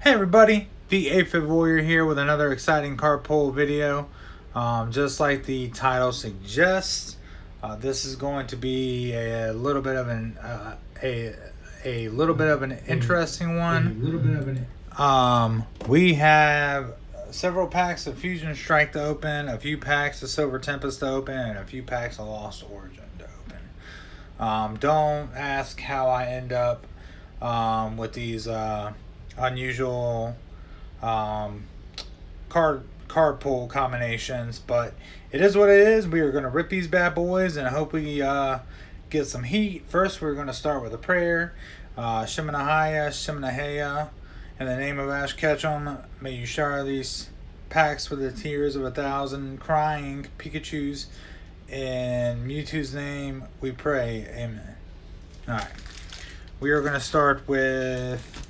Hey everybody, the 8-Bit Warrior here with another exciting card pull video. Just like the title suggests, this is going to be a little bit of an interesting one. We have several packs of Fusion Strike to open, a few packs of Silver Tempest to open, and a few packs of Lost Origin to open. Don't ask how I end up with these unusual card pull combinations, but it is what it is. We are going to rip these bad boys and hope we get some heat. First, we're going to start with a prayer. Shimanahaya, Shimanahaya, in the name of Ash Ketchum, may you shower these packs with the tears of 1,000 crying Pikachus. In Mewtwo's name, we pray. Amen. Alright. We are going to start with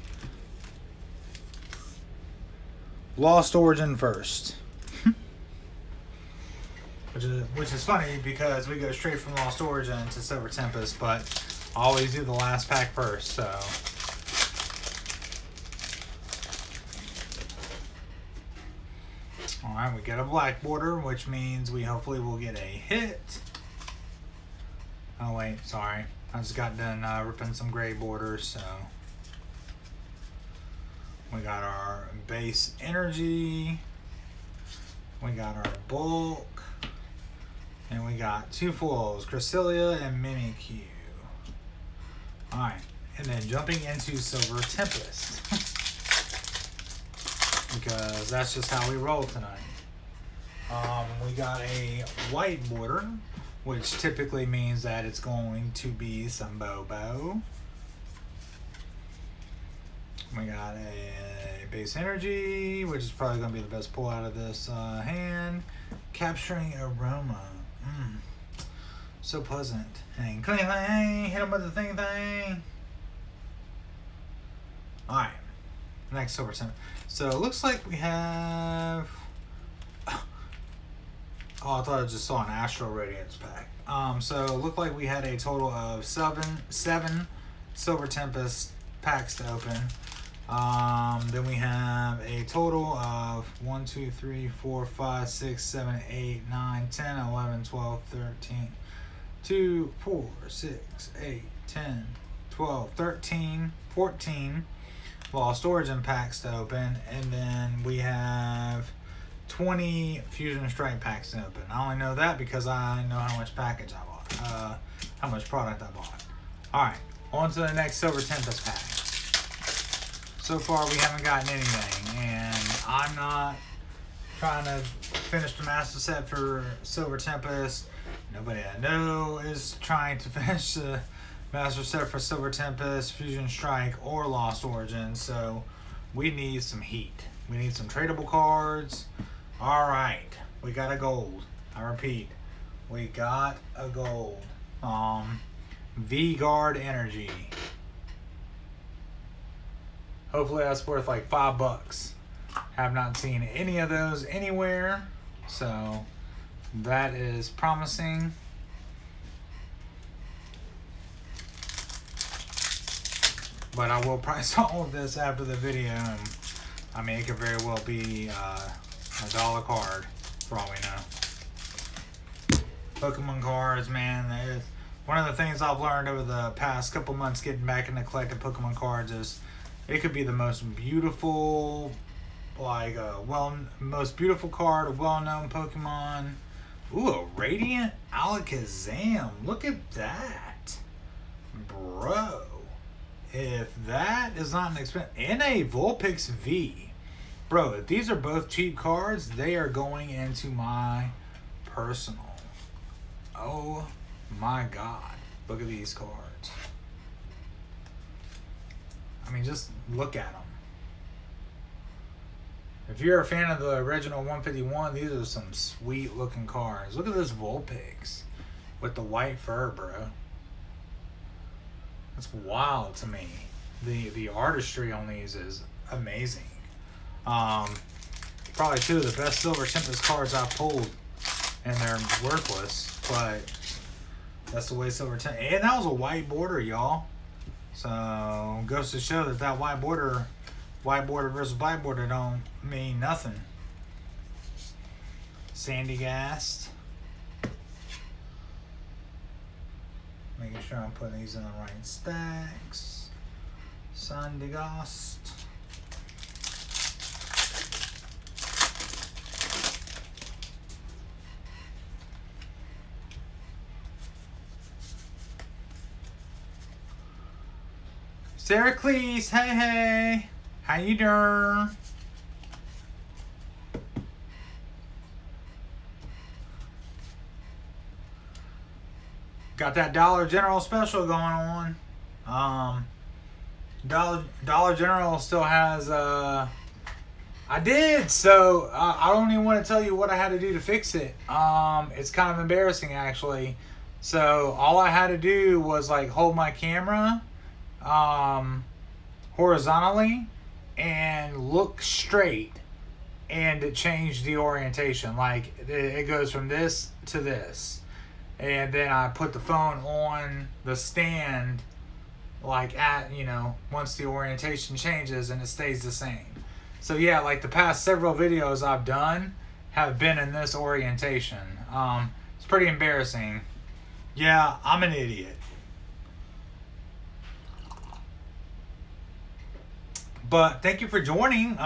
Lost Origin first. which is funny because we go straight from Lost Origin to Silver Tempest, but I always do the last pack first, so. Alright, we get a black border, which means we hopefully will get a hit. Oh wait, sorry. I just got done ripping some gray borders, so. We got our base energy. We got our bulk. And we got two foils, Cresselia and Mimikyu. Alright, and then jumping into Silver Tempest. Because that's just how we roll tonight. We got a white border, which typically means that it's going to be some Bobo. We got a base energy, which is probably going to be the best pull out of this hand. Capturing aroma. So pleasant. And cling thing, hit him with the thing. Alright. Next Silver Tempest. So it looks like we have. Oh, I thought I just saw an Astral Radiance pack. So it looked like we had a total of seven Silver Tempest packs to open. Then we have a total of 1, 2, 3, 4, 5, 6, 7, 8, 9, 10, 11, 12, 13, 2, 4, 6, 8, 10, 12, 13, 14 Lost Origin packs to open. And then we have 20 Fusion Strike packs to open. I only know that because I know how much package I bought. How much product I bought. Alright, on to the next Silver Tempest pack. So far, we haven't gotten anything, and I'm not trying to finish the master set for Silver Tempest. Nobody I know is trying to finish the master set for Silver Tempest, Fusion Strike, or Lost Origin, so we need some heat. We need some tradable cards. Alright, we got a gold. I repeat, we got a gold. V-Guard Energy. Hopefully that's worth like $5. Have not seen any of those anywhere, so that is promising. But I will price all of this after the video, and I mean it could very well be $1 card for all we know. Pokemon cards, man. One of the things I've learned over the past couple months getting back into collecting Pokemon cards is it could be the most beautiful, most beautiful card, a well-known Pokemon. Ooh, a Radiant Alakazam. Look at that. Bro. If that is not an expensive. And a Vulpix V. Bro, if these are both cheap cards, they are going into my personal. Oh my god. Look at these cards. I mean, just look at them. If you're a fan of the original 151, these are some sweet looking cards. Look at this Vulpix with the white fur, bro. That's wild to me. The artistry on these is amazing. Probably two of the best Silver Tempest cards I've pulled, and they're worthless, but that's the way Silver Tempest. And that was a white border, y'all. So goes to show that white border Whiteboarder versus blackboarder don't mean nothing. Sandy Gast. Making sure I'm putting these in the right stacks. Sandy Gast. Syracuse, hey hey, how you doing? Got that Dollar General special going on. Dollar General still has I did, so I don't even want to tell you what I had to do to fix it. It's kind of embarrassing actually. So all I had to do was like hold my camera horizontally and look straight, and it changed the orientation. Like it goes from this to this, and then I put the phone on the stand, like at, you know, once the orientation changes, and it stays the same. So yeah, like the past several videos I've done have been in this orientation. It's pretty embarrassing. Yeah, I'm an idiot. But thank you for joining.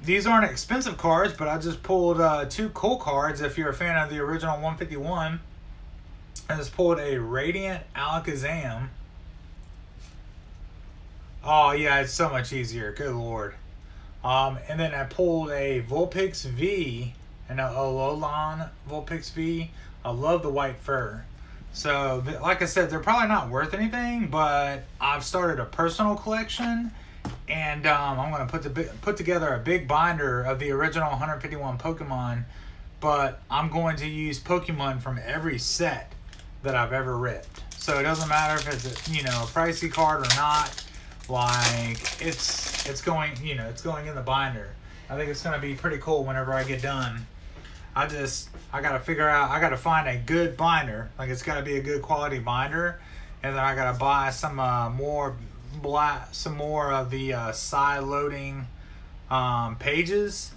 These aren't expensive cards, but I just pulled 2 cool cards. If you're a fan of the original 151, I just pulled a Radiant Alakazam. Oh yeah, it's so much easier. Good lord. And then I pulled a Vulpix V and a Alolan Vulpix V. I love the white fur. So, like I said, they're probably not worth anything, but I've started a personal collection. And I'm going to put together a big binder of the original 151 Pokemon, but I'm going to use Pokemon from every set that I've ever ripped. So it doesn't matter if it's a, you know, a pricey card or not. Like it's going, you know, it's going in the binder. I think it's going to be pretty cool whenever I get done. I got to figure out, I got to find a good binder. Like it's got to be a good quality binder, and then I got to buy some more of the side loading pages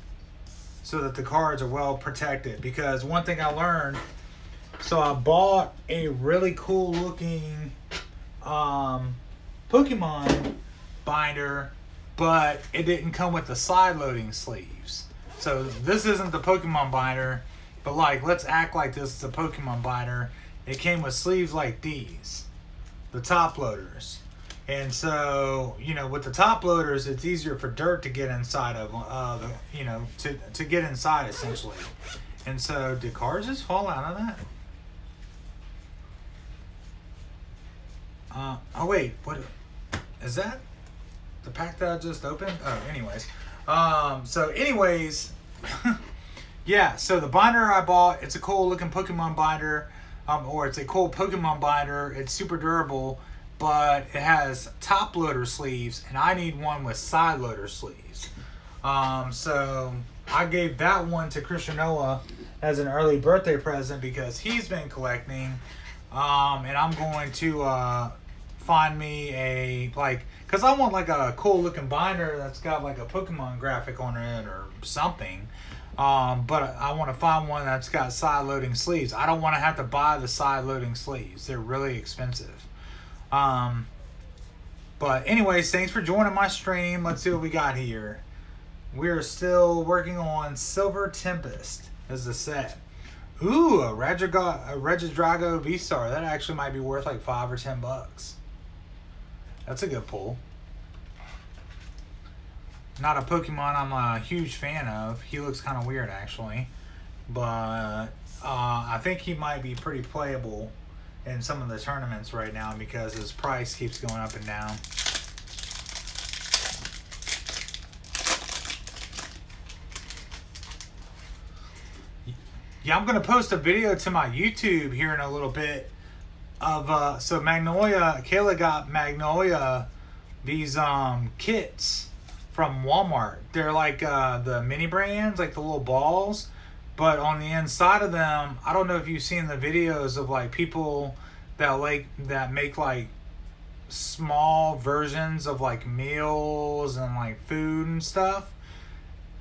so that the cards are well protected. Because one thing I learned, so I bought a really cool looking Pokemon binder, but it didn't come with the side loading sleeves. So this isn't the Pokemon binder, but like, let's act like this is a Pokemon binder. It came with sleeves like these, the top loaders. And so, you know, with the top loaders, it's easier for dirt to get inside of, you know, to get inside essentially. And so, did cards just fall out of that? Oh wait, what is that? The pack that I just opened? Oh, anyways. So anyways, yeah, so the binder I bought, it's a cool looking Pokemon binder, or it's a cool Pokemon binder. It's super durable, but it has top loader sleeves, and I need one with side loader sleeves. So I gave that one to Christian Noah as an early birthday present because he's been collecting. And I'm going to find me a, like, because I want like a cool looking binder that's got like a Pokemon graphic on it or something. But I want to find one that's got side loading sleeves. I don't want to have to buy the side loading sleeves. They're really expensive. But anyways, thanks for joining my stream. Let's see what we got here. We're still working on Silver Tempest as the set. Ooh, a Regidrago V-Star. That actually might be worth like $5 or $10. That's a good pull. Not a Pokemon I'm a huge fan of. He looks kind of weird actually. But I think he might be pretty playable in some of the tournaments right now because his price keeps going up and down. Yeah, I'm going to post a video to my YouTube here in a little bit of, so Magnolia, Kayla got Magnolia, these kits from Walmart. They're like the mini brands, like the little balls, but on the inside of them, I don't know if you've seen the videos of like people that make like small versions of like meals and like food and stuff.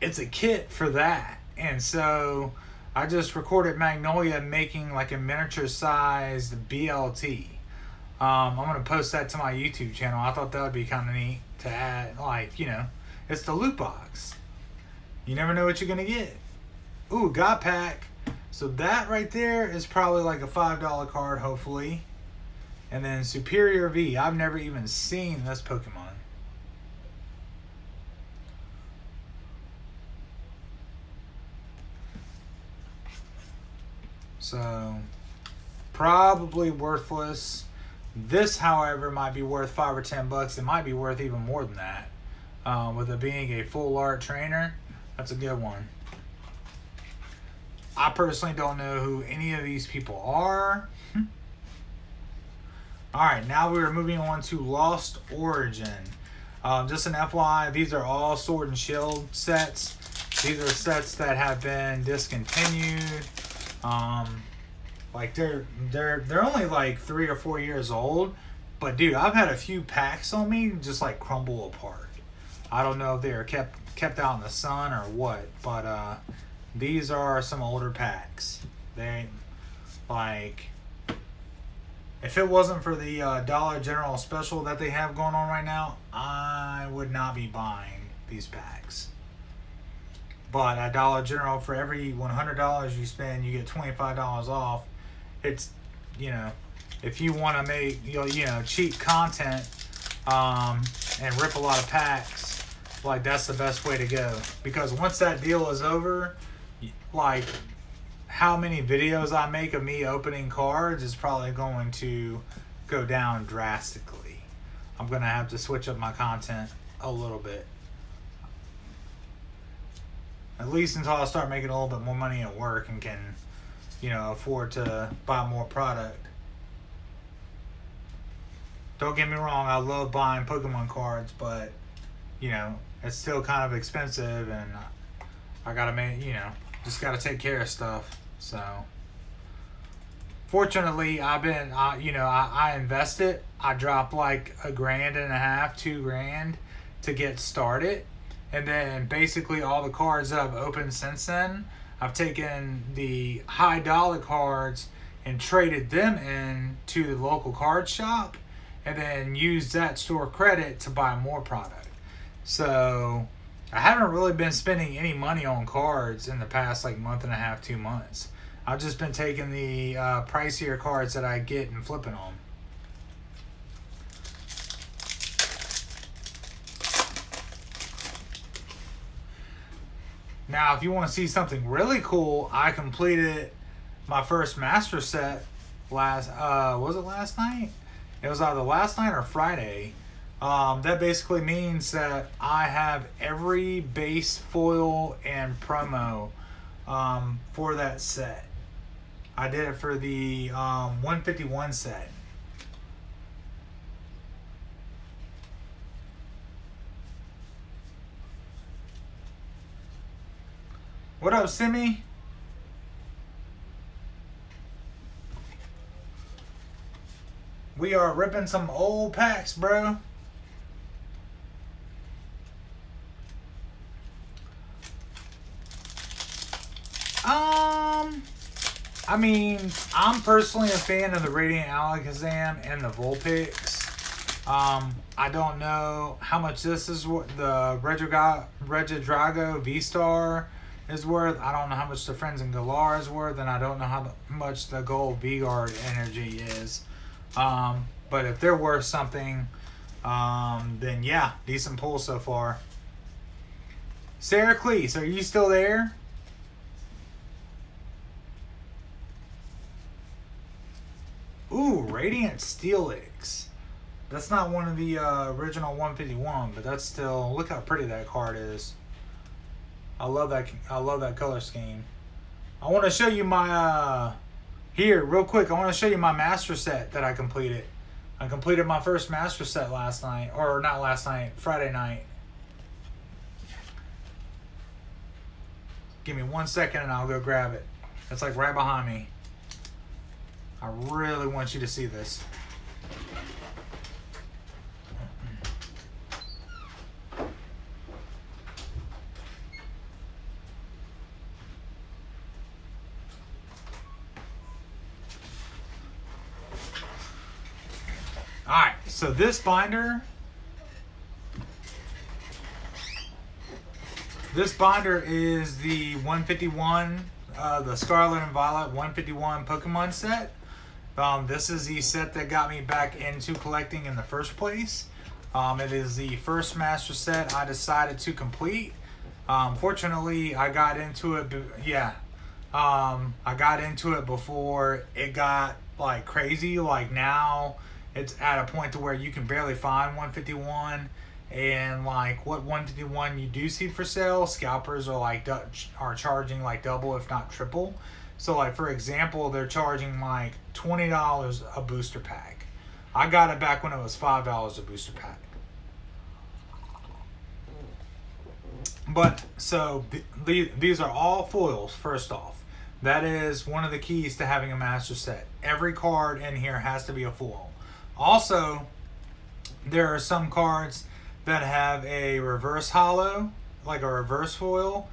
It's a kit for that. And so I just recorded Magnolia making like a miniature sized BLT. I'm gonna post that to my YouTube channel. I thought that would be kind of neat to add, like, you know, it's the loot box. You never know what you're gonna get. Ooh, God pack. So that right there is probably like a $5 card, hopefully. And then Superior V. I've never even seen this Pokemon. So probably worthless. This, however, might be worth $5 or $10. It might be worth even more than that. With it being a full art trainer, that's a good one. I personally don't know who any of these people are. Alright, now we're moving on to Lost Origin. Just an FYI, these are all Sword and Shield sets. These are sets that have been discontinued. Like they're only like 3 or 4 years old, but dude, I've had a few packs on me just like crumble apart. I don't know if they are kept out in the sun or what, but these are some older packs. They like, if it wasn't for the Dollar General special that they have going on right now, I would not be buying these packs. But at Dollar General, for every $100 you spend, you get $25 off. It's, you know, if you want to make, you know, cheap content and rip a lot of packs, like that's the best way to go. Because once that deal is over, like how many videos I make of me opening cards is probably going to go down drastically. I'm going to have to switch up my content a little bit. At least until I start making a little bit more money at work and can, you know, afford to buy more product. Don't get me wrong, I love buying Pokemon cards, but, you know, it's still kind of expensive and I gotta make, you know, just gotta take care of stuff. So, fortunately, I've been, you know, I invested. I dropped like $1.5 grand, $2 grand to get started. And then basically all the cards that I've opened since then, I've taken the high dollar cards and traded them in to the local card shop and then used that store credit to buy more product. So I haven't really been spending any money on cards in the past like month and a half, 2 months. I've just been taking the pricier cards that I get and flipping them. Now, if you want to see something really cool, I completed my first master set was it last night? It was either last night or Friday. That basically means that I have every base foil and promo for that set. I did it for the 151 set. What up, Simi? We are ripping some old packs, bro. I mean, I'm personally a fan of the Radiant Alakazam and the Vulpix. I don't know how much this is what the Regidrago V-Star is worth. I don't know how much the Friends and Galar is worth, and I don't know how much the Gold V-Guard energy is. But if they're worth something, then yeah, decent pull so far. Sarah Cleese, are you still there? Ooh, Radiant Steelix. That's not one of the original 151, but that's still, look how pretty that card is. I love that color scheme. I want to show you my here real quick. I want to show you my master set that I completed. I completed my first master set last night, or not last night, Friday night. Give me 1 second and I'll go grab it. It's like right behind me. I really want you to see this. Alright, so this binder, is the 151, the Scarlet and Violet 151 Pokemon set. This is the set that got me back into collecting in the first place. It is the first master set I decided to complete. Fortunately, I got into it, I got into it before it got like crazy. Like now, it's at a point to where you can barely find 151, and like what 151 you do see for sale, scalpers are like are charging like double if not triple. So like for example, they're charging like $20 a booster pack. I got it back when it was $5 a booster pack. But so these are all foils. First off, that is one of the keys to having a master set. Every card in here has to be a foil. Also, there are some cards that have a reverse holo, like a reverse foil,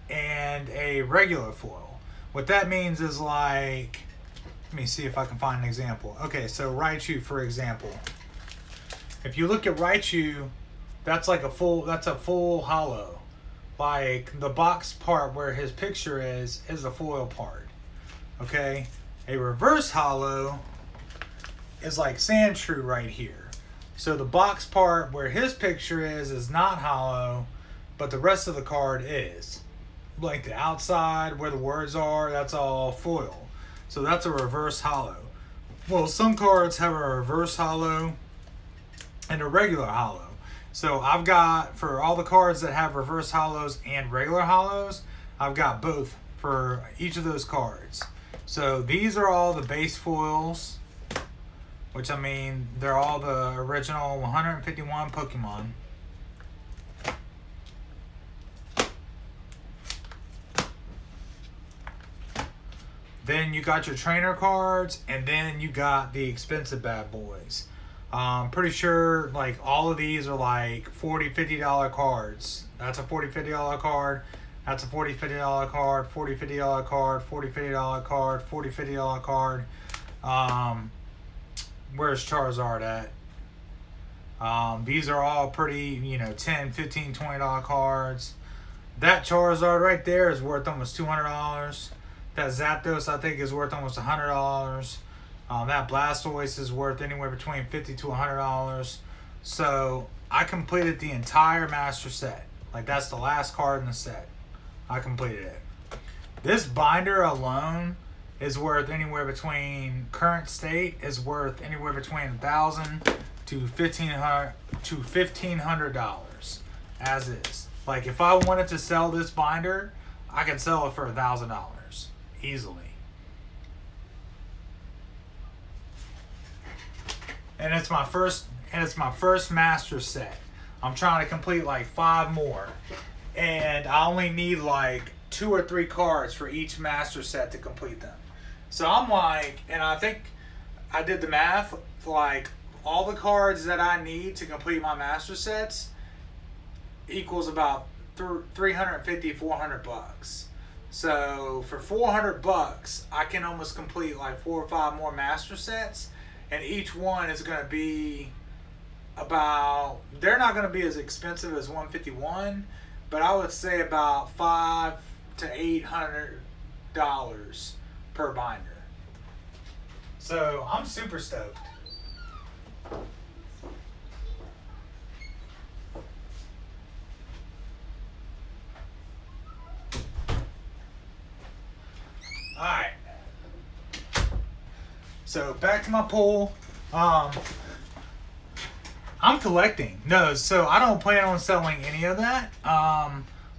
and a regular foil. What that means is like, let me see if I can find an example. Okay, so Raichu, for example. If you look at Raichu, that's like a full holo. Like the box part where his picture is the foil part. Okay, a reverse holo is like Sandshrew right here. So the box part where his picture is not holo, but the rest of the card is. Like the outside where the words are, that's all foil. So that's a reverse holo. Well, some cards have a reverse holo and a regular holo. So I've got, for all the cards that have reverse holos and regular holos, I've got both for each of those cards. So these are all the base foils, which I mean, they're all the original 151 Pokemon. Then you got your trainer cards, and then you got the expensive bad boys. Pretty sure like all of these are like $40, $50 cards. That's a $40, $50 card. That's a $40, $50 card. $40, $50 card. $40, $50 card. $40, $50 card. Where's Charizard at? These are all pretty, $10, $15, $20 cards. That Charizard right there is worth almost $200. That Zapdos I think is worth almost $100. That Blastoise is worth anywhere between $50 to $100. So I completed the entire master set. Like that's the last card in the set. I completed it. This binder alone is worth anywhere between, current state is worth anywhere between $1,000 to $1,500 as is. Like if I wanted to sell this binder, I could sell it for $1,000 easily. And it's my first master set. I'm trying to complete like 5 more. And I only need like 2 or 3 cards for each master set to complete them. So I'm like, and I think I did the math, like all the cards that I need to complete my master sets equals about $350, $400. So for $400, I can almost complete like 4 or 5 more master sets. And each one is going to be about, they're not going to be as expensive as 151, but I would say about $500 to $800 per binder. So I'm super stoked. Alright. So back to my pool. I'm collecting. No, so I don't plan on selling any of that.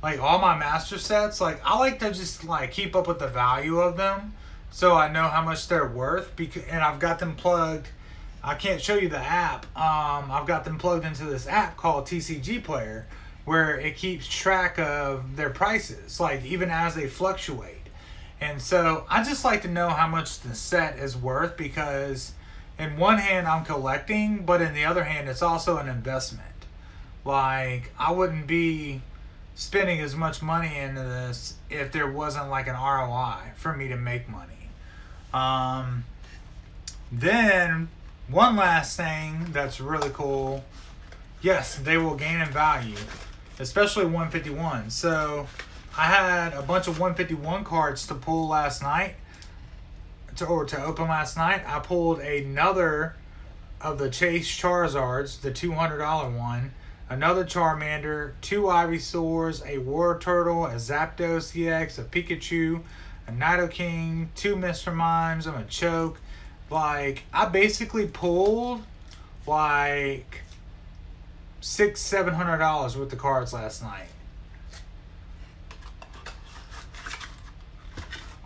Like all my master sets, like I like to just like keep up with the value of them, so I know how much they're worth. And I've got them plugged. I can't show you the app. I've got them plugged into this app called TCG Player, where it keeps track of their prices, like even as they fluctuate. And so I just like to know how much the set is worth, because in one hand I'm collecting, but in the other hand it's also an investment. Like I wouldn't be spending as much money into this if there wasn't like an ROI for me to make money. Then One last thing that's really cool. Yes, they will gain in value, especially 151. So I had a bunch of 151 cards to pull last night, to open last night. I pulled another of the Chase Charizards, the $200 one, another Charmander, 2 Ivysaurs, a War Turtle, a Zapdos EX, a Pikachu, a Nidoking, 2 Mr. Mimes, and a Choke. Like, I basically pulled like $600-700 worth of cards last night.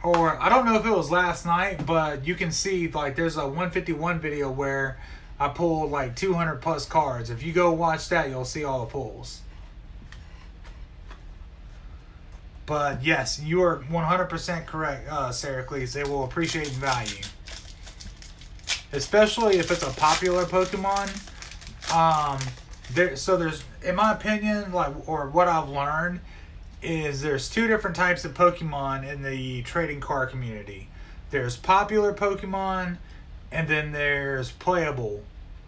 Or I don't know if it was last night, but you can see like there's a 151 video where I pulled like 200 plus cards. If you go watch that, you'll see all the pulls. But yes, you are 100% correct, Seracles. They will appreciate in value, especially if it's a popular Pokemon. There's, in my opinion, like, or what I've learned, is there's 2 different types of Pokemon in the trading card community. There's popular Pokemon, and then there's playable,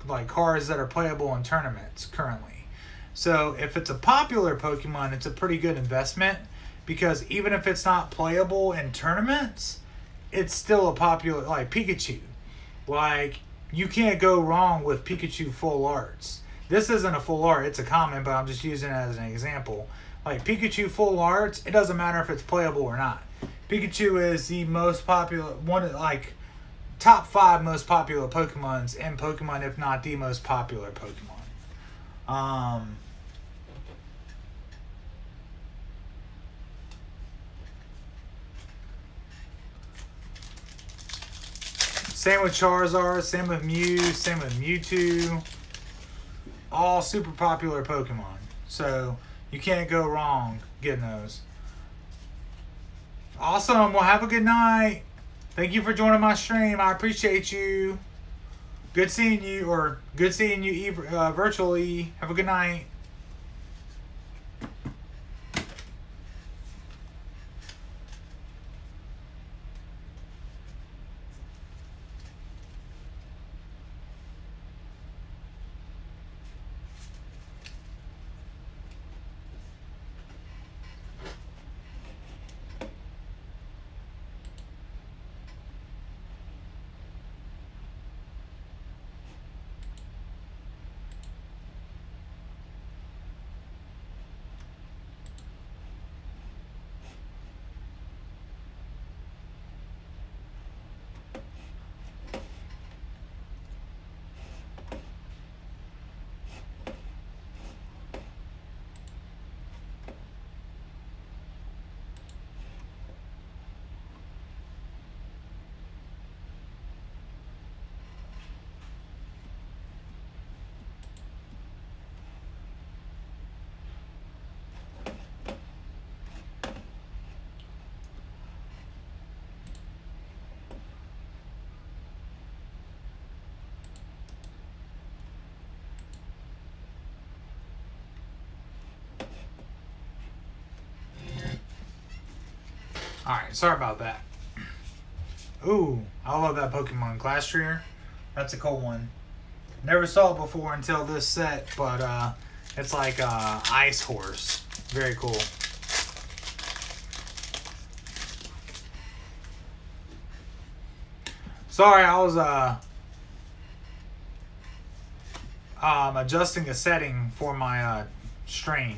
like cards that are playable in tournaments currently. So if it's a popular Pokemon, it's a pretty good investment, because even if it's not playable in tournaments, it's still a popular, like Pikachu. Like, you can't go wrong with Pikachu full arts. This isn't a full art, it's a common, but I'm just using it as an example. Like Pikachu full arts, it doesn't matter if it's playable or not. Pikachu is the most popular, one of like top 5 most popular Pokemons in Pokemon, if not the most popular Pokemon. Same with Charizard, same with Mew, same with Mewtwo. All super popular Pokemon. So you can't go wrong getting those. Awesome. Well, have a good night. Thank you for joining my stream. I appreciate you. Good seeing you, or good seeing you virtually. Have a good night. Alright, sorry about that. Ooh, I love that Pokemon. Glastrier. That's a cool one. Never saw it before until this set, but it's like Ice Horse. Very cool. Sorry, I was adjusting a setting for my stream.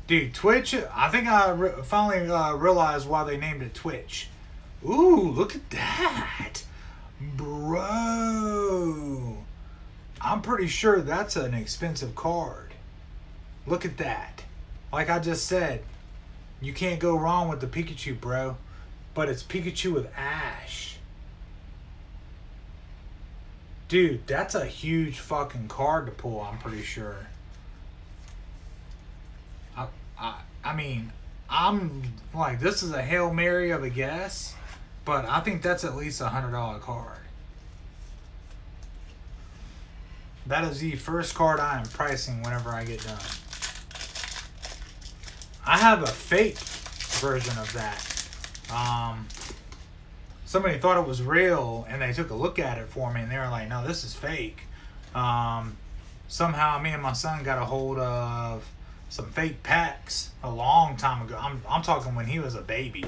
Dude, Twitch, I think I finally realized why they named it Twitch. Ooh, look at that. Bro. I'm pretty sure that's an expensive card. Look at that. Like I just said, you can't go wrong with the Pikachu, bro. But it's Pikachu with Ash. Dude, that's a huge fucking card to pull, I'm pretty sure. I mean, I'm like, this is a Hail Mary of a guess, but I think that's at least $100 card. That is the first card I am pricing whenever I get done. I have a fake version of that. somebody thought it was real, and they took a look at it for me, and they were like, no, this is fake. Somehow me and my son got a hold of some fake packs a long time ago. I'm talking when he was a baby,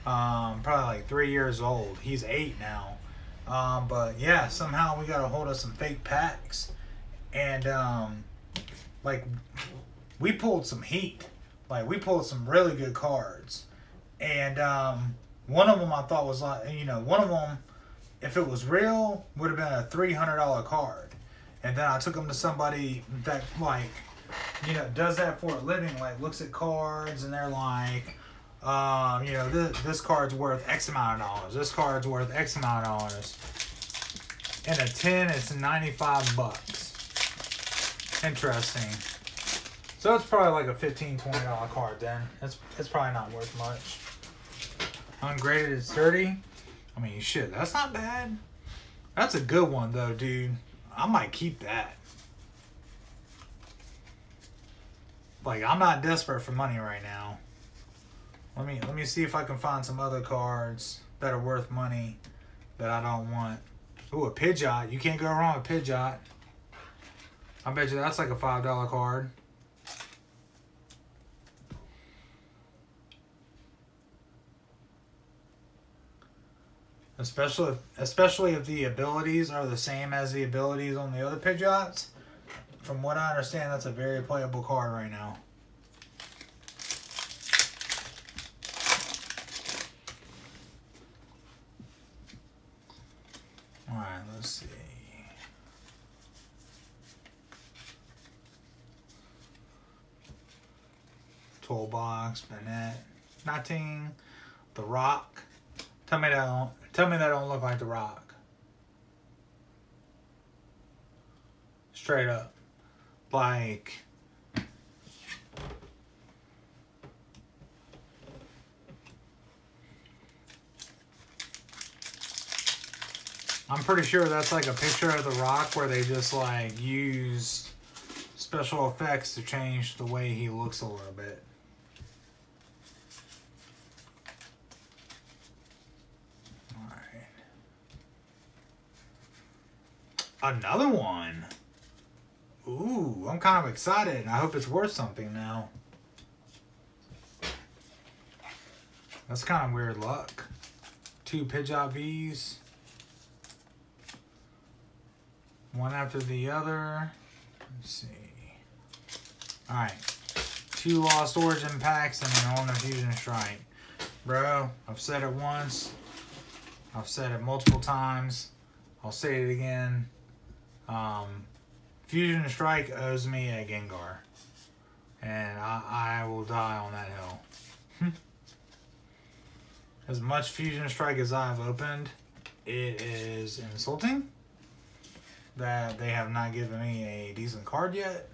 probably like 3 years old. He's 8 now. But yeah, somehow we got a hold of some fake packs, and like we pulled some heat. Like we pulled some really good cards, and one of them I thought was like, one of them, if it was real, would have been a $300 card. And then I took them to somebody that, like, does that for a living, like, looks at cards, and they're like, this card's worth X amount of dollars. This card's worth X amount of dollars. And a 10, it's $95. Interesting. So it's probably like a $15, $20 card then. It's probably not worth much. Ungraded is 30. I mean, shit, that's not bad. That's a good one, though, dude. I might keep that. Like, I'm not desperate for money right now. Let me see if I can find some other cards that are worth money that I don't want. Ooh, a Pidgeot. You can't go wrong with Pidgeot. I bet you that's like a $5 card. Especially if the abilities are the same as the abilities on the other Pidgeots. From what I understand, that's a very playable card right now. Alright, let's see. Toolbox, Bennett, Nothing, The Rock. Tell me that don't look like The Rock. Straight up. Like, I'm pretty sure that's like a picture of The Rock where they just like used special effects to change the way he looks a little bit. Another one. Ooh, I'm kind of excited, and I hope it's worth something now. That's kind of weird luck. 2 Pidgeot Vs. One after the other. Let's see. Alright. 2 Lost Origin packs and then on a Fusion Strike. Bro, I've said it once. I've said it multiple times. I'll say it again. Fusion Strike owes me a Gengar, and I will die on that hill. As much Fusion Strike as I've opened, it is insulting that they have not given me a decent card yet.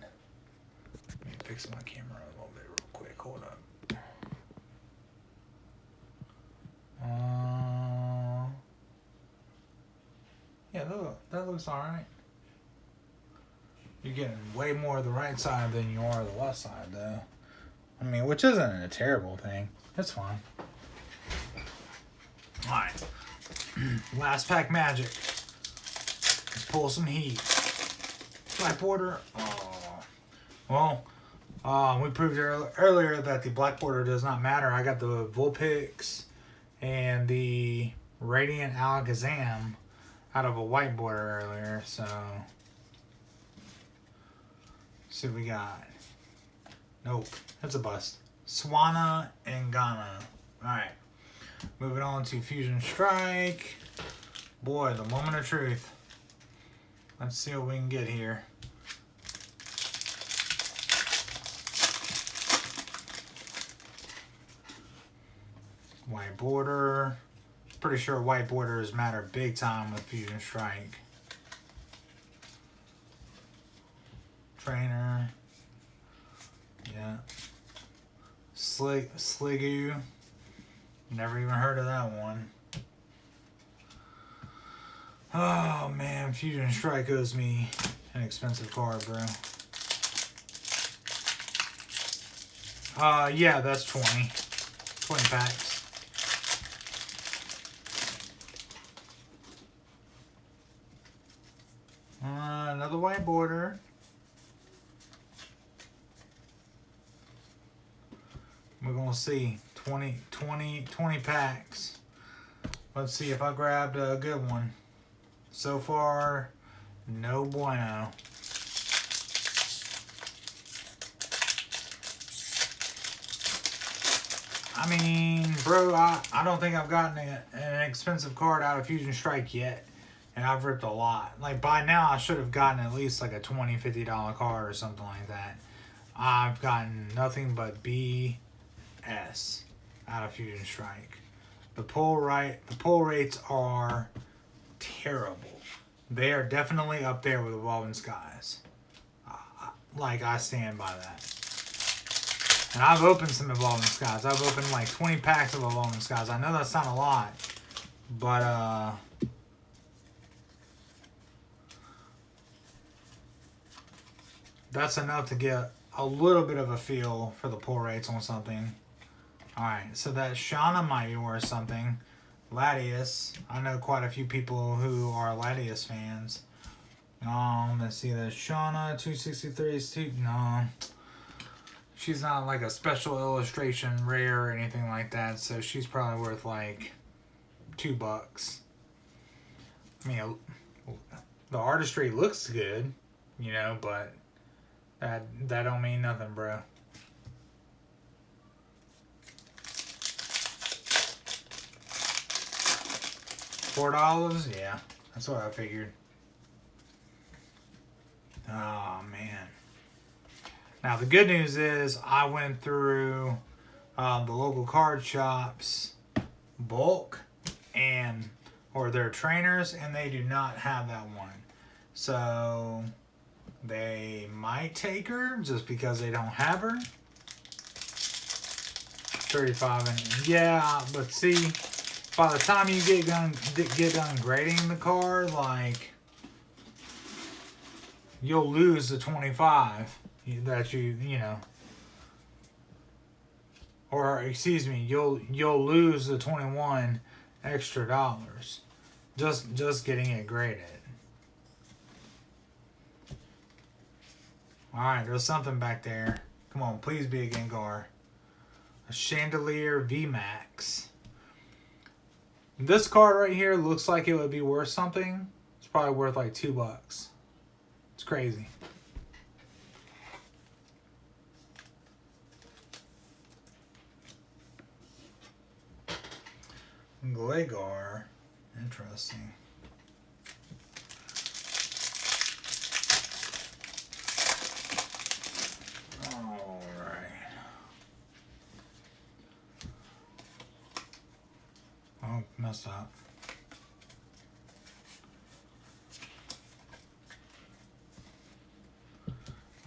Let me fix my camera a little bit real quick. Hold up. Yeah, that looks alright. You're getting way more of the right side than you are the left side, though. I mean, which isn't a terrible thing. It's fine. Alright. Last pack magic. Let's pull some heat. Black border. Oh. Well, we proved earlier that the black border does not matter. I got the Vulpix and the Radiant Alakazam out of a white border earlier, so... See what we got. Nope, that's a bust. Swanna and Ghana. Alright. Moving on to Fusion Strike. Boy, the moment of truth. Let's see what we can get here. White border. Pretty sure white borders matter big time with Fusion Strike. Trainer. Yeah. Sliggoo. Never even heard of that one. Oh man, Fusion Strike owes me an expensive card, bro. Yeah, that's 20. 20 packs. Another white border. We're going to see 20 packs. Let's see if I grabbed a good one. So far, no bueno. I mean, bro, I don't think I've gotten an expensive card out of Fusion Strike yet. And I've ripped a lot. Like, by now, I should have gotten at least like a $20, $50 card or something like that. I've gotten nothing but BS out of Fusion Strike. The pull rates are terrible. They are definitely up there with Evolving Skies. Like, I stand by that. And I've opened some Evolving Skies. I've opened like 20 packs of Evolving Skies. I know that's not a lot, but that's enough to get a little bit of a feel for the pull rates on something. Alright, so that Shauna might be worth something. Latias. I know quite a few people who are Latias fans. Let's see, the Shauna 263 is no. She's not like a special illustration rare or anything like that, so she's probably worth like $2. I mean, the artistry looks good, you know, but that don't mean nothing, bro. $4? Yeah, that's what I figured. Oh, man. Now, the good news is I went through the local card shops, bulk, or their trainers, and they do not have that one. So, they might take her just because they don't have her. 35 and yeah, but see, by the time you get done grading the card, like, you'll lose the 25 that you know, or excuse me, you'll lose the 21 extra dollars just getting it graded. All right, there's something back there. Come on, please be a Gengar. A Chandelier VMAX. This card right here looks like it would be worth something. It's probably worth like $2. It's crazy. Gligar. Interesting. Oh, messed up.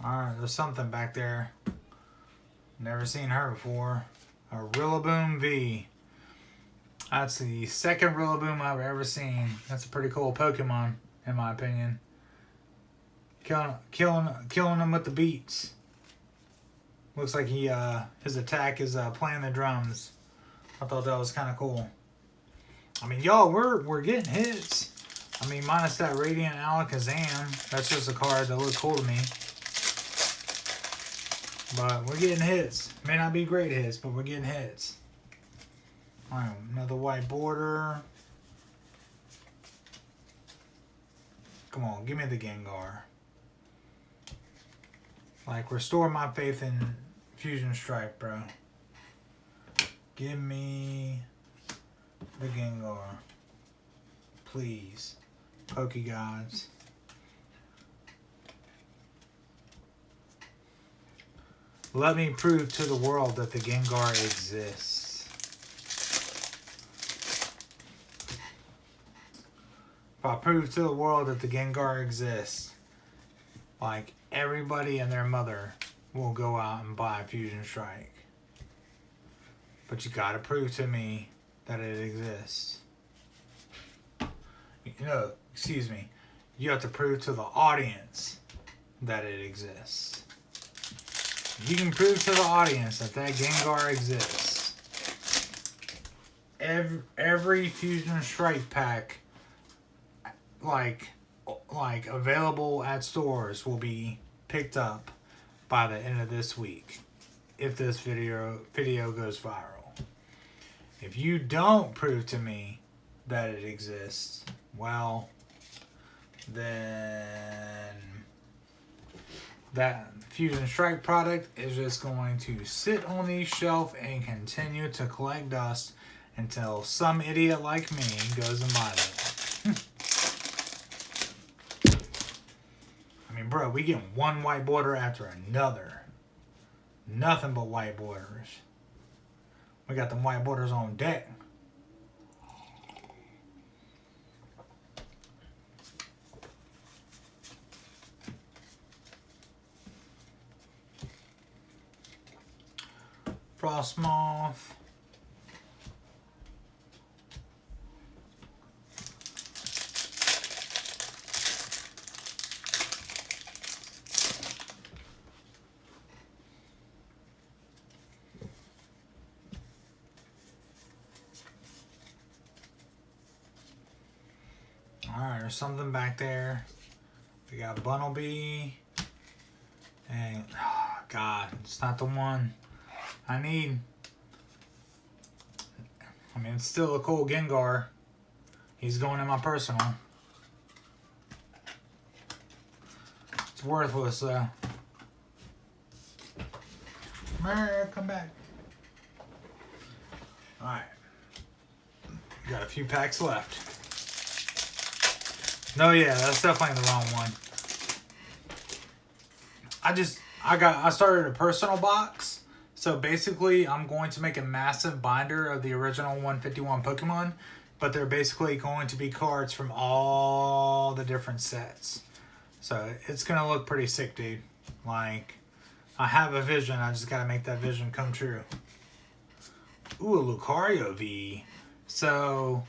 Alright, there's something back there. Never seen her before. A Rillaboom V. That's the second Rillaboom I've ever seen. That's a pretty cool Pokemon, in my opinion. Killing him with the beats. Looks like his attack is playing the drums. I thought that was kind of cool. I mean, y'all, we're getting hits. I mean, minus that Radiant Alakazam. That's just a card that looked cool to me. But we're getting hits. May not be great hits, but we're getting hits. Alright, another white border. Come on, give me the Gengar. Like, restore my faith in Fusion Strike, bro. Give me the Gengar. Please. Pokegods. Let me prove to the world that the Gengar exists. If I prove to the world that the Gengar exists, like, everybody and their mother will go out and buy Fusion Strike. But you gotta prove to me that it exists. No, excuse me. You have to prove to the audience that it exists. You can prove to the audience that Gengar exists. Every Fusion Strike pack, like, like available at stores will be picked up by the end of this week if this video goes viral. If you don't prove to me that it exists, well, then that Fusion Strike product is just going to sit on the shelf and continue to collect dust until some idiot like me goes and buys it. I mean, bro, we get one white border after another. Nothing but white borders. We got them white borders on deck. Frost Moth. Alright, there's something back there. We got Bunnelby. And, oh, God, it's not the one I need. I mean, it's still a cool Gengar. He's going in my personal. It's worthless, though. Come back. Alright. Got a few packs left. No, yeah, that's definitely the wrong one. I started a personal box. So basically, I'm going to make a massive binder of the original 151 Pokemon, but they're basically going to be cards from all the different sets. So it's going to look pretty sick, dude. Like, I have a vision. I just got to make that vision come true. Ooh, a Lucario V. So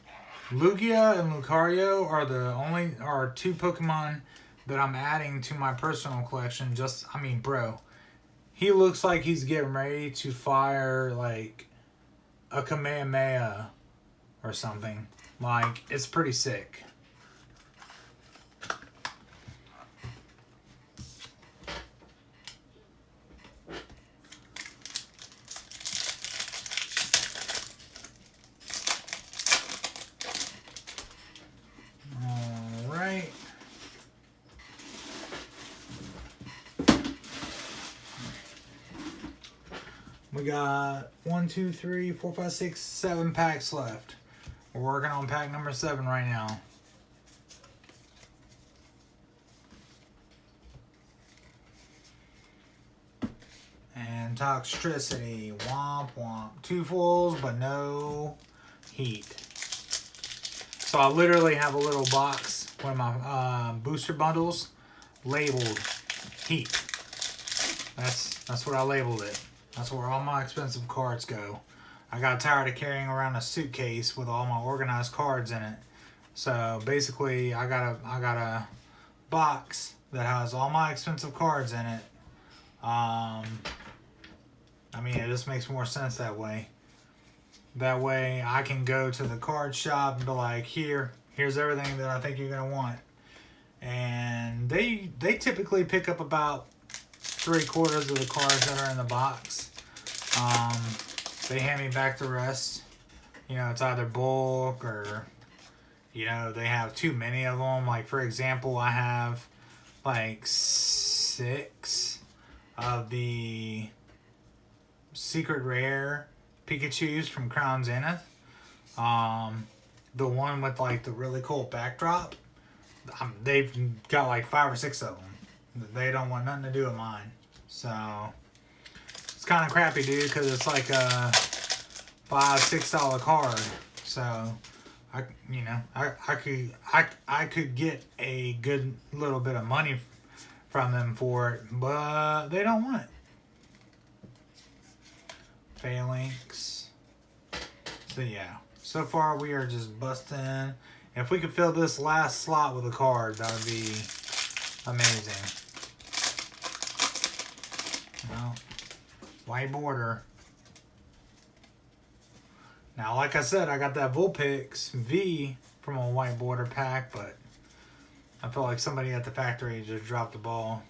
Lugia and Lucario are two Pokemon that I'm adding to my personal collection. I mean, bro. He looks like he's getting ready to fire, like, a Kamehameha or something. Like, it's pretty sick. Alright. We got 1, 2, 3, 4, 5, 6, 7 packs left. We're working on pack number 7 right now. And Toxtricity, womp womp. 2 fulls, but no heat. So I literally have a little box, one of my booster bundles, labeled heat. That's what I labeled it. That's where all my expensive cards go. I got tired of carrying around a suitcase with all my organized cards in it. So basically, I got a box that has all my expensive cards in it. I mean, it just makes more sense that way. That way, I can go to the card shop and be like, here's everything that I think you're gonna want. And they typically pick up about 3/4 of the cards that are in the box. They hand me back the rest. You know, it's either bulk or, you know, they have too many of them. Like, for example, I have like 6 of the secret rare Pikachus from Crown Zenith. The one with like the really cool backdrop. They've got like 5 or 6 of them. They don't want nothing to do with mine. So it's kind of crappy, dude, because it's like a $5-6 card. So I could get a good little bit of money from them for it, but they don't want it. Phalanx. So yeah, so far we are just busting. If we could fill this last slot with a card, that would be amazing. Well, white border. Now, like I said, I got that Vulpix V from a white border pack, but I feel like somebody at the factory just dropped the ball.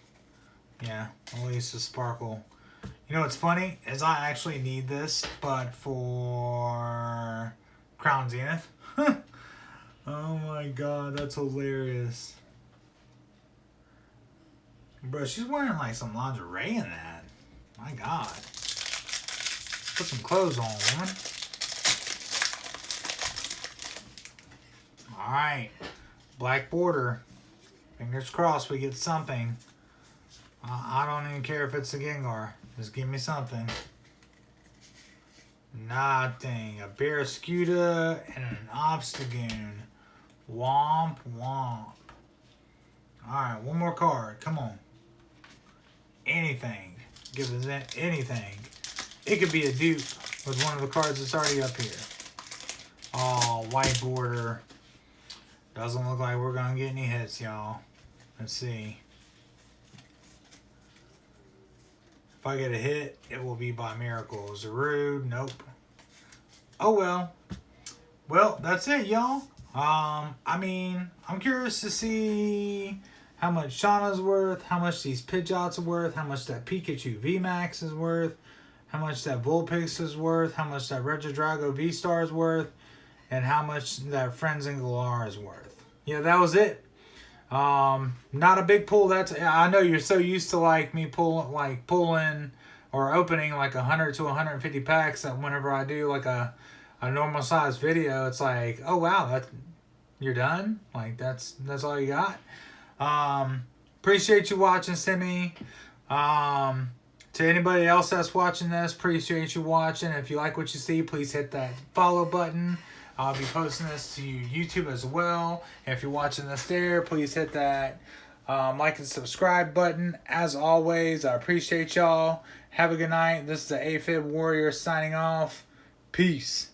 Yeah, at least a sparkle. You know what's funny is I actually need this, but for Crown Zenith. Oh my god, that's hilarious. Bro, she's wearing like some lingerie in that. My god. Put some clothes on, woman. Alright. Black border. Fingers crossed we get something. I don't even care if it's a Gengar. Just give me something. Nothing. A Barraskewda and an Obstagoon. Womp womp. Alright, one more card. Come on. Anything. Give us anything. It could be a dupe with one of the cards that's already up here. Oh, white border. Doesn't look like we're going to get any hits, y'all. Let's see. If I get a hit, it will be by miracle. Zarude, nope. Oh well. Well, that's it, y'all. I mean, I'm curious to see how much Shauna's worth, how much these Pidgeots are worth, how much that Pikachu VMAX is worth, how much that Vulpix is worth, how much that Regidrago V-Star is worth, and how much that Frenzen Galar is worth. Yeah, that was it. Not a big pull. I know you're so used to like me pulling or opening like 100 to 150 packs that whenever I do like a normal size video, it's like, oh wow, you're done. Like that's all you got. Appreciate you watching, Simi. To anybody else that's watching this, appreciate you watching. If you like what you see, please hit that follow button. I'll be posting this to YouTube as well. If you're watching this there, please hit that like and subscribe button. As always, I appreciate y'all. Have a good night. This is the AFib Warrior signing off. Peace.